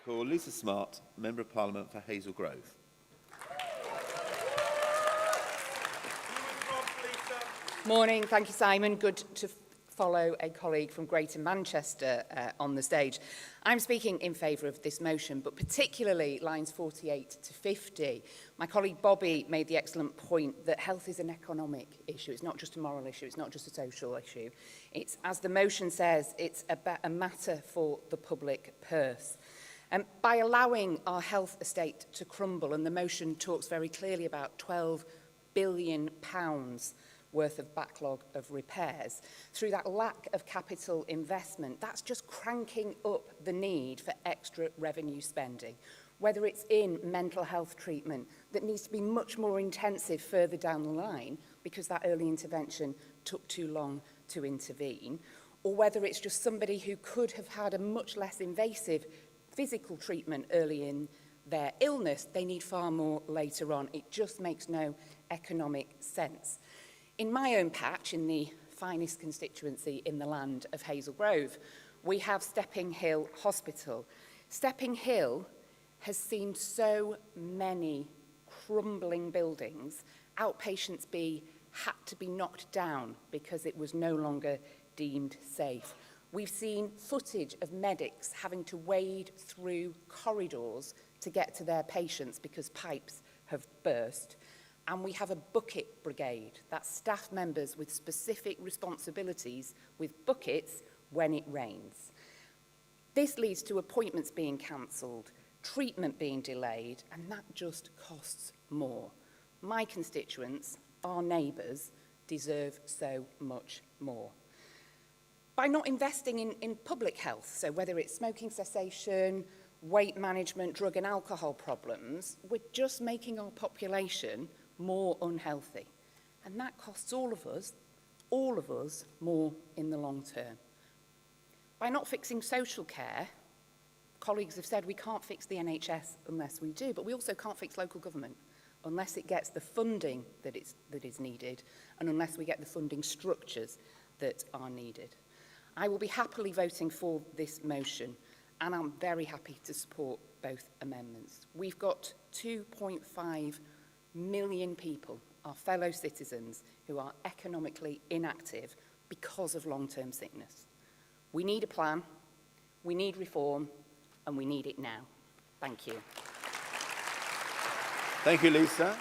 call Lisa Smart, Member of Parliament for Hazel Grove. Morning. Thank you, Simon. Good to follow a colleague from Greater Manchester on the stage. I'm speaking in favour of this motion, but particularly lines 48 to 50. My colleague Bobby made the excellent point that health is an economic issue. It's not just a moral issue. It's not just a social issue. It's, as the motion says, it's a matter for the public purse. By allowing our health estate to crumble, and the motion talks very clearly about £12 billion worth of backlog of repairs, through that lack of capital investment, that's just cranking up the need for extra revenue spending, whether it's in mental health treatment that needs to be much more intensive further down the line because that early intervention took too long to intervene, or whether it's just somebody who could have had a much less invasive physical treatment early in their illness, they need far more later on. It just makes no economic sense. In my own patch, in the finest constituency in the land of Hazel Grove, we have Stepping Hill Hospital. Stepping Hill has seen so many crumbling buildings. Outpatients B had to be knocked down because it was no longer deemed safe. We've seen footage of medics having to wade through corridors to get to their patients because pipes have burst. And we have a bucket brigade, that's staff members with specific responsibilities with buckets when it rains. This leads to appointments being cancelled, treatment being delayed, and that just costs more. My constituents, our neighbours, deserve so much more. By not investing in public health, so whether it's smoking cessation, weight management, drug and alcohol problems, we're just making our population more unhealthy. And that costs all of us more in the long term. By not fixing social care, colleagues have said we can't fix the NHS unless we do, but we also can't fix local government unless it gets the funding that is needed and unless we get the funding structures that are needed. I will be happily voting for this motion, and I'm very happy to support both amendments. We've got 2.5 million people, our fellow citizens, who are economically inactive because of long-term sickness. We need a plan, we need reform, and we need it now. Thank you. Thank you, Lisa.